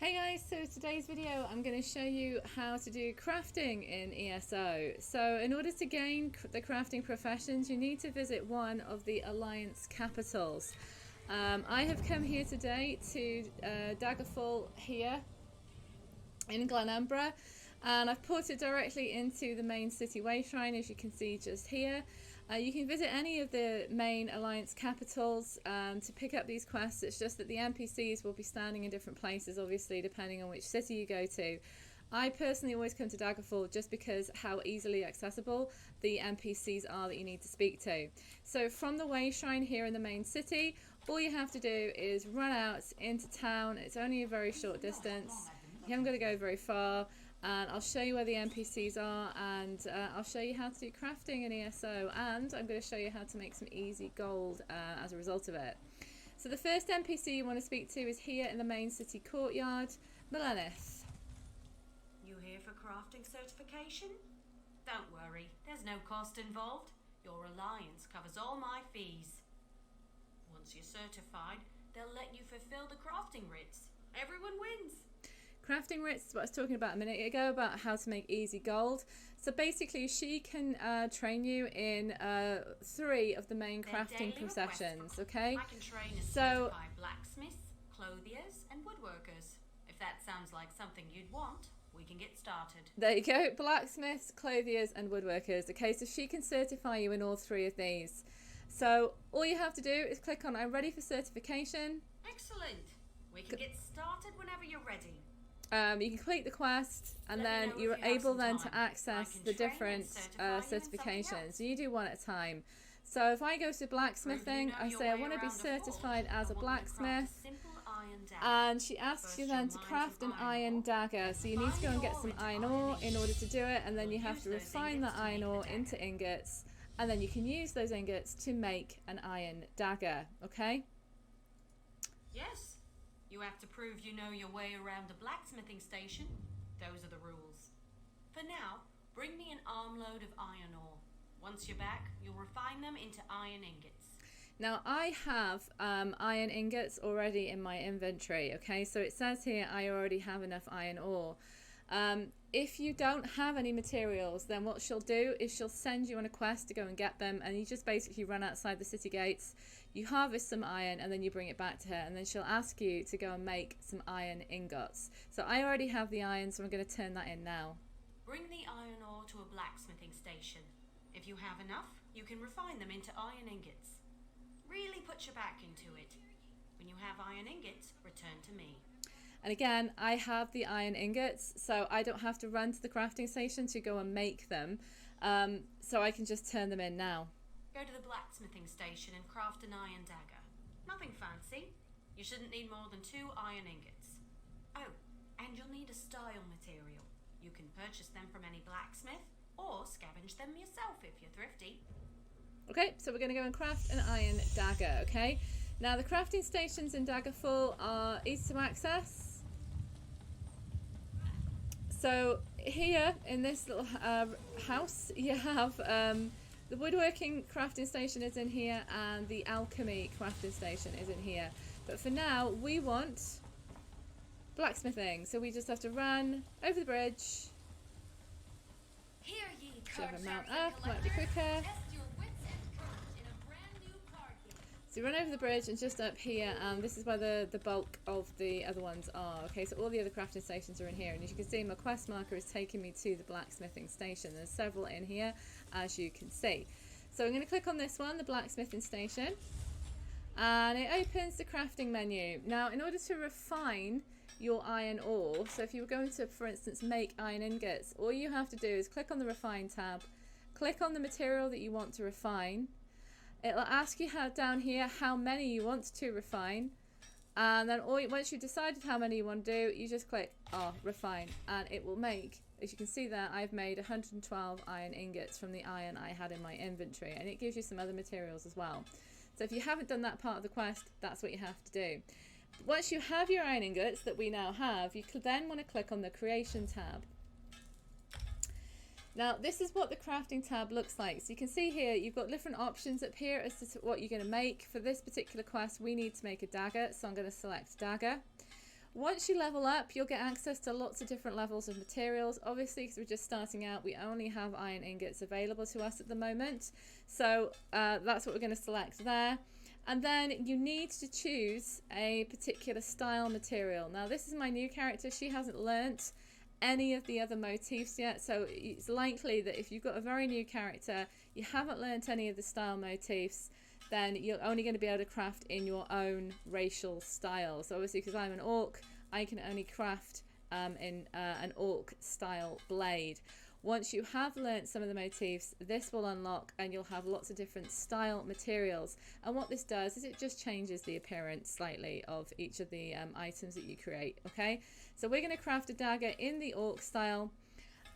Hey guys, so today's video I'm going to show you how to do crafting in ESO. So in order to gain the crafting professions you need to visit one of the Alliance capitals. I have come here today to Daggerfall here in Glenumbra, and I've ported directly into the main city way shrine, as you can see just here. You can visit any of the main Alliance capitals to pick up these quests. It's just that the NPCs will be standing in different places, obviously, depending on which city you go to. I personally always come to Daggerfall just because how easily accessible the NPCs are that you need to speak to. So from the way shrine here in the main city, all you have to do is run out into town. It's only a very short distance. You haven't got to go very far. And I'll show you where the NPCs are, and I'll show you how to do crafting in ESO, and I'm going to show you how to make some easy gold as a result of it. So the first NPC you want to speak to is here in the main city courtyard, Melenith. You here for crafting certification? Don't worry, there's no cost involved. Your alliance covers all my fees. Once you're certified, they'll let you fulfill the crafting writs. Everyone wins. Crafting writs is what I was talking about a minute ago, about how to make easy gold. So basically she can train you in 3 of the main crafting professions, okay? I can train and so certify blacksmiths, clothiers and woodworkers. If that sounds like something you'd want, we can get started. There you go, blacksmiths, clothiers and woodworkers. Okay, so she can certify you in all 3 of these. So all you have to do is click on I'm ready for certification. Excellent. We can get started whenever you're ready. You can complete the quest, and then you're able then to access the different certifications. You do one at a time. So if I go to blacksmithing, I say I want to be certified as a blacksmith, and she asks you then to craft an iron dagger. So you need to go and get some iron ore in order to do it, and then you have to refine that iron ore into ingots, and then you can use those ingots to make an iron dagger. Okay? Yes. You have to prove you know your way around a blacksmithing station. Those are the rules. For now, bring me an armload of iron ore. Once you're back, you'll refine them into iron ingots. Now I have iron ingots already in my inventory, okay? So it says here I already have enough iron ore. If you don't have any materials, then what she'll do is she'll send you on a quest to go and get them, and you just basically run outside the city gates, you harvest some iron, and then you bring it back to her, and then she'll ask you to go and make some iron ingots. So I already have the iron, so I'm going to turn that in now. Bring the iron ore to a blacksmithing station. If you have enough, you can refine them into iron ingots. Really put your back into it. When you have iron ingots, return to me. And again, I have the iron ingots, so I don't have to run to the crafting station to go and make them. So I can just turn them in now. Go to the blacksmithing station and craft an iron dagger. Nothing fancy. You shouldn't need more than 2 iron ingots. Oh, and you'll need a style material. You can purchase them from any blacksmith or scavenge them yourself if you're thrifty. Okay, so we're going to go and craft an iron dagger, okay? Now the crafting stations in Daggerfall are easy to access. So here in this little house you have the woodworking crafting station is in here, and the alchemy crafting station is in here. But for now we want blacksmithing, so we just have to run over the bridge. Here ye, Shove a mount up, might be quicker. So you run over the bridge and just up here, and this is where the bulk of the other ones are. Okay, so all the other crafting stations are in here, and as you can see my quest marker is taking me to the blacksmithing station. There's several in here, as you can see. So I'm going to click on this one, the blacksmithing station, and it opens the crafting menu. Now in order to refine your iron ore, so if you were going to, for instance, make iron ingots, all you have to do is click on the refine tab, click on the material that you want to refine. It'll ask you down here how many you want to refine, and then once you've decided how many you want to do, you just click refine, and it will make, as you can see there, I've made 112 iron ingots from the iron I had in my inventory, and it gives you some other materials as well. So if you haven't done that part of the quest, that's what you have to do. Once you have your iron ingots that we now have, you could then want to click on the creation tab. Now this is what the crafting tab looks like. So you can see here you've got different options up here as to what you're going to make. For this particular quest we need to make a dagger, so I'm going to select dagger. Once you level up, you'll get access to lots of different levels of materials. Obviously, because we're just starting out, we only have iron ingots available to us at the moment. So that's what we're going to select there. And then you need to choose a particular style material. Now, this is my new character. She hasn't learnt any of the other motifs yet. So it's likely that if you've got a very new character, you haven't learnt any of the style motifs, then you're only going to be able to craft in your own racial style. So obviously, because I'm an orc, I can only craft in an orc style blade. Once you have learnt some of the motifs, this will unlock and you'll have lots of different style materials. And what this does is it just changes the appearance slightly of each of the items that you create. Okay, so we're going to craft a dagger in the orc style.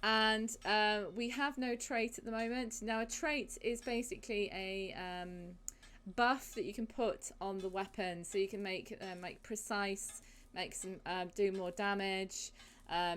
And we have no trait at the moment. Now, a trait is basically a buff that you can put on the weapon, so you can make precise, make some do more damage.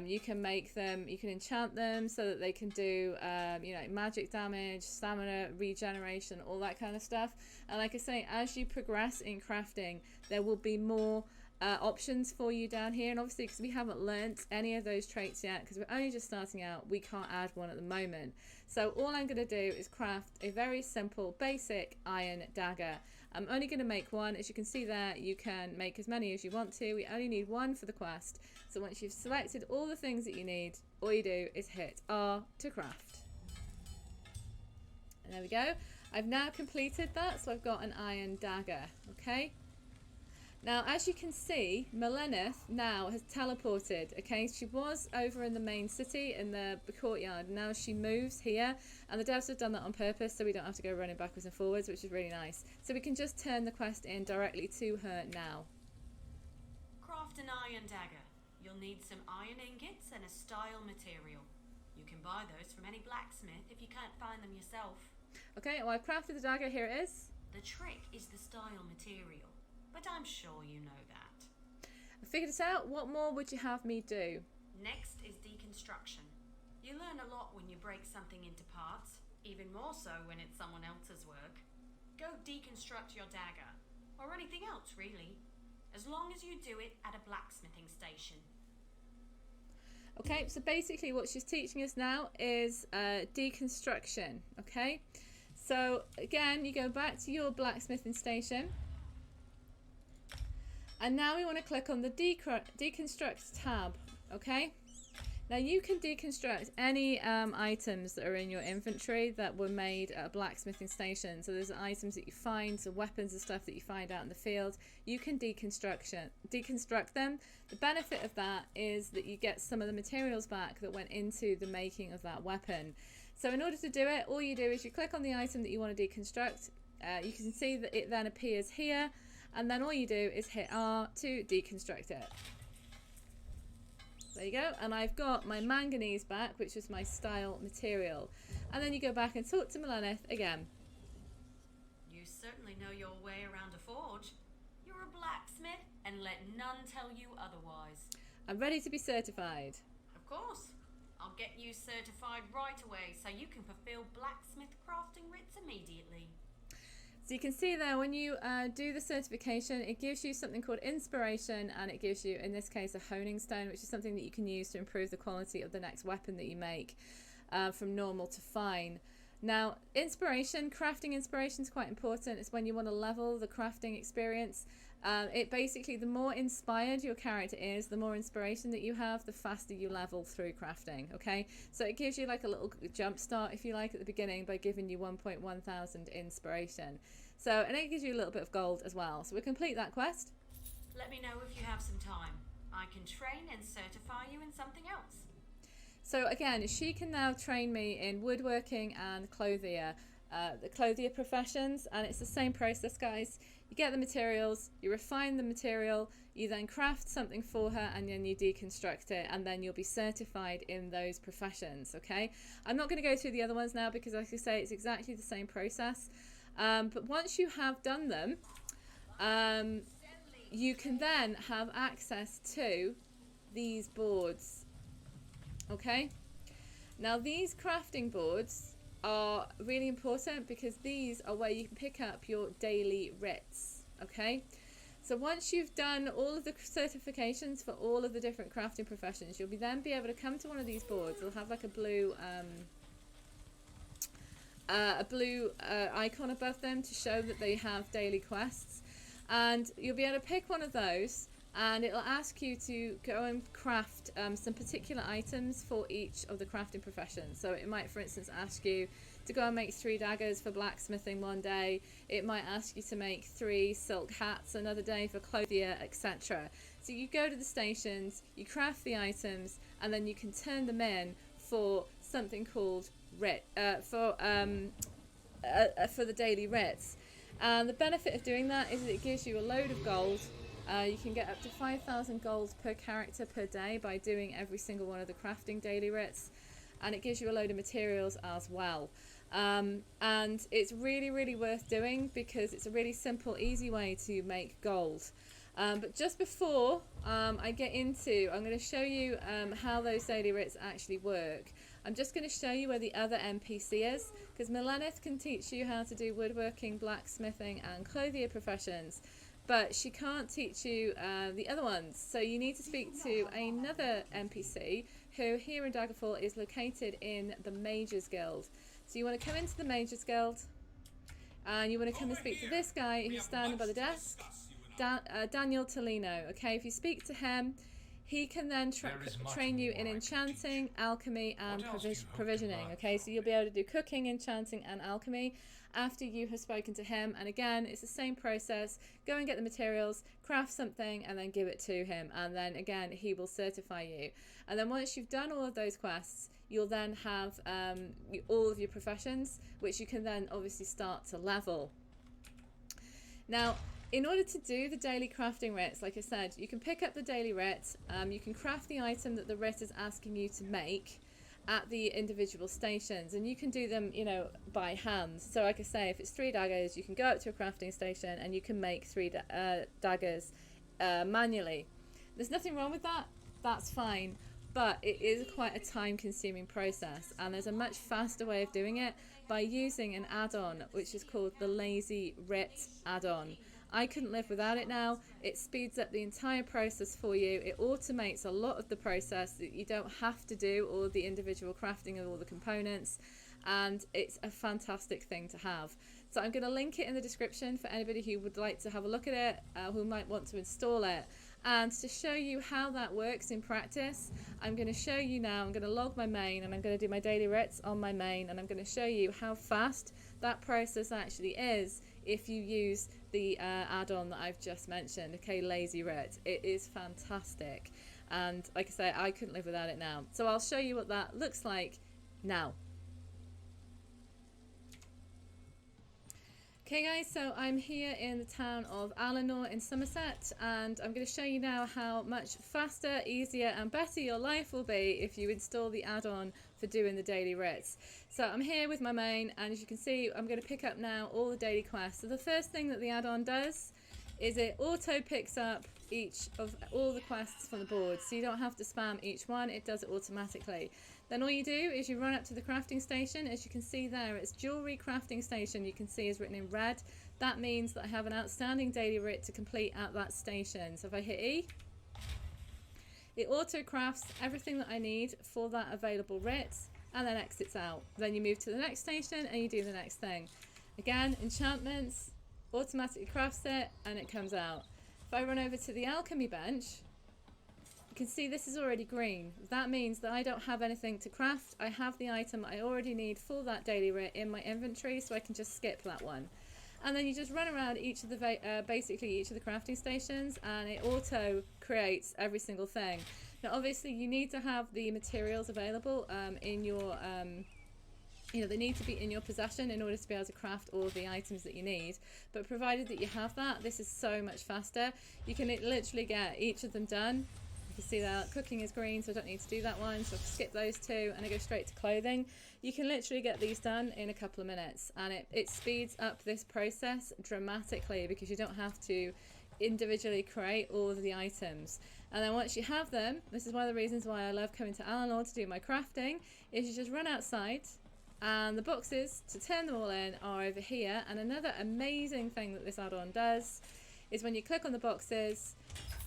You can make them, you can enchant them so that they can do you know, magic damage, stamina regeneration, all that kind of stuff. And like I say, as you progress in crafting, there will be more options for you down here. And obviously, because we haven't learnt any of those traits yet, because we're only just starting out, we can't add one at the moment. So all I'm going to do is craft a very simple basic iron dagger. I'm only going to make one. As you can see there, you can make as many as you want to. We only need one for the quest. So once you've selected all the things that you need, all you do is hit R to craft. And there we go. I've now completed that, so I've got an iron dagger. Okay. Now, as you can see, Melenith now has teleported. Okay, she was over in the main city in the courtyard. Now she moves here, and the devs have done that on purpose, so we don't have to go running backwards and forwards, which is really nice. So we can just turn the quest in directly to her now. Craft an iron dagger. You'll need some iron ingots and a style material. You can buy those from any blacksmith if you can't find them yourself. Okay, well, I've crafted the dagger. Here it is. The trick is the style material, but I'm sure you know that. I figured it out. What more would you have me do? Next is deconstruction. You learn a lot when you break something into parts, even more so when it's someone else's work. Go deconstruct your dagger, or anything else really, as long as you do it at a blacksmithing station. Okay, so basically what she's teaching us now is deconstruction. Okay, so again, you go back to your blacksmithing station. And now we want to click on the deconstruct tab. Okay, now you can deconstruct any items that are in your inventory that were made at a blacksmithing station. So there's items that you find, so weapons and stuff that you find out in the field. You can deconstruct them. The benefit of that is that you get some of the materials back that went into the making of that weapon. So in order to do it, all you do is you click on the item that you want to deconstruct. You can see that it then appears here. And then all you do is hit R to deconstruct it. There you go. And I've got my manganese back, which is my style material. And then you go back and talk to Melenith again. You certainly know your way around a forge. You're a blacksmith, and let none tell you otherwise. I'm ready to be certified. Of course. I'll get you certified right away so you can fulfill blacksmith crafting writs immediately. So you can see there, when you do the certification, it gives you something called inspiration, and it gives you, in this case, a honing stone, which is something that you can use to improve the quality of the next weapon that you make from normal to fine. Now, inspiration, crafting inspiration is quite important. It's when you want to level the crafting experience. It basically, the more inspired your character is, the more inspiration that you have, the faster you level through crafting. Okay, so it gives you like a little jump start, if you like, at the beginning by giving you 1,100 inspiration. So, and it gives you a little bit of gold as well. So we'll complete that quest. Let me know if you have some time. I can train and certify you in something else. So again, she can now train me in woodworking and clothier, the clothier professions, and it's the same process, guys. You get the materials, you refine the material, you then craft something for her, and then you deconstruct it, and then you'll be certified in those professions. Okay, I'm not going to go through the other ones now because, like I say, it's exactly the same process. But once you have done them, you can then have access to these boards. Okay, now these crafting boards are really important because these are where you can pick up your daily writs. Okay, So once you've done all of the certifications for all of the different crafting professions, you'll then be able to come to one of these boards. It'll have like a blue icon above them to show that they have daily quests, and you'll be able to pick one of those, and it'll ask you to go and craft some particular items for each of the crafting professions. So it might, for instance, ask you to go and make 3 daggers for blacksmithing one day. It might ask you to make 3 silk hats another day for clothier, etc. So you go to the stations, you craft the items, and then you can turn them in for something called for the daily writs. And the benefit of doing that is that it gives you a load of gold. You can get up to 5,000 gold per character per day by doing every single one of the crafting daily writs, and it gives you a load of materials as well. And it's really, really worth doing because it's a really simple, easy way to make gold. But just before I get into, I'm going to show you how those daily writs actually work. I'm just going to show you where the other NPC is, because Melanith can teach you how to do woodworking, blacksmithing and clothier professions, but she can't teach you the other ones. So you need to speak to another NPC who here in Daggerfall is located in the Mages Guild. So you want to come into the Mages Guild and you want to come and speak to this guy who's standing by the desk, Daniel Tolino. Okay, if you speak to him, he can then train you in enchanting, alchemy and provisioning. Okay, so you'll be able to do cooking, enchanting and alchemy after you have spoken to him. And again, it's the same process. Go and get the materials, craft something and then give it to him, and then again he will certify you. And then once you've done all of those quests, you'll then have all of your professions, which you can then obviously start to level. Now, in order to do the daily crafting writs, like I said, you can pick up the daily writ, you can craft the item that the writ is asking you to make at the individual stations, and you can do them, you know, by hand. So like I say, if it's 3 daggers, you can go up to a crafting station and you can make 3 daggers manually. There's nothing wrong with that, that's fine, but it is quite a time-consuming process, and there's a much faster way of doing it by using an add-on which is called the Lazy Writ add-on. I couldn't live without it now. It speeds up the entire process for you. It automates a lot of the process that you don't have to do all of the individual crafting of all the components, and it's a fantastic thing to have. So I'm going to link it in the description for anybody who would like to have a look at it, who might want to install it. And to show you how that works in practice, I'm going to show you now. I'm going to log my main and I'm going to do my daily writs on my main, and I'm going to show you how fast that process actually is if you use the add-on that I've just mentioned, okay, Lazy Writ. It is fantastic, and like I say, I couldn't live without it now. So I'll show you what that looks like now. Okay guys, so I'm here in the town of Alanor in Somerset, and I'm going to show you now how much faster, easier and better your life will be if you install the add-on for doing the daily writs. So I'm here with my main, and as you can see, I'm going to pick up now all the daily quests. So the first thing that the add-on does is it auto picks up each of all the quests from the board, so you don't have to spam each one, it does it automatically. Then all you do is you run up to the crafting station. As you can see there, it's jewellery crafting station, you can see is written in red. That means that I have an outstanding daily writ to complete at that station. So if I hit E, it auto crafts everything that I need for that available writ and then exits out. Then you move to the next station and you do the next thing. Again, enchantments, automatically crafts it and it comes out. If I run over to the alchemy bench, you can see this is already green. That means that I don't have anything to craft. I have the item I already need for that daily writ in my inventory, so I can just skip that one. And then you just run around each of the basically each of the crafting stations, and it auto creates every single thing. Now obviously you need to have the materials available in your they need to be in your possession in order to be able to craft all of the items that you need, but provided that you have that, this is so much faster. You can literally get each of them done. You can see that cooking is green, so I don't need to do that one, so I can skip those two and I go straight to clothing. You can literally get these done in a couple of minutes, and it speeds up this process dramatically because you don't have to individually create all of the items. And then once you have them, this is one of the reasons why I love coming to Alanor to do my crafting, is you just run outside and the boxes to turn them all in are over here. And another amazing thing that this add-on does is when you click on the boxes,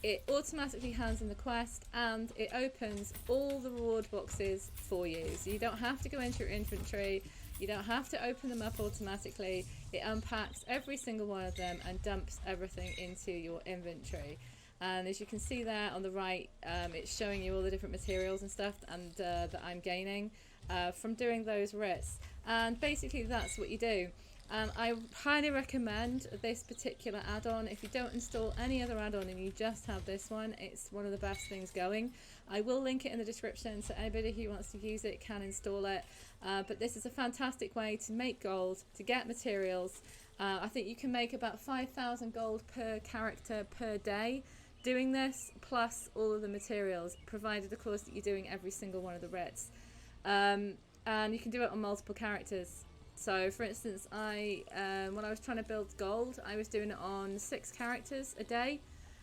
it automatically hands in the quest and it opens all the reward boxes for you. So you don't have to go into your inventory, you don't have to open them up automatically. It unpacks every single one of them and dumps everything into your inventory. And as you can see there on the right, it's showing you all the different materials and stuff and that I'm gaining from doing those writs. And basically that's what you do. I highly recommend this particular add-on. If you don't install any other add-on and you just have this one, it's one of the best things going. I will link it in the description so anybody who wants to use it can install it. But this is a fantastic way to make gold, to get materials. I think you can make about 5,000 gold per character per day doing this, plus all of the materials, provided of course that you're doing every single one of the writs. And you can do it on multiple characters. So for instance, when I was trying to build gold, I was doing it on 6 characters a day,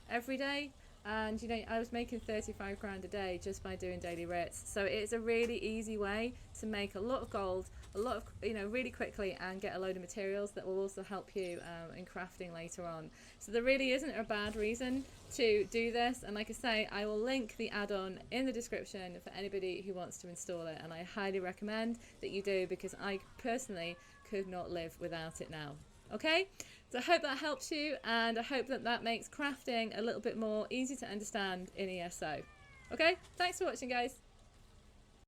every day. And you know, I was making 35 grand a day just by doing daily writs. So it's a really easy way to make a lot of gold, really quickly, and get a load of materials that will also help you in crafting later on. So there really isn't a bad reason to do this. And like I say, I will link the add-on in the description for anybody who wants to install it. And I highly recommend that you do, because I personally could not live without it now. Okay, so I hope that helps you, and I hope that that makes crafting a little bit more easy to understand in ESO. Okay, thanks for watching, guys.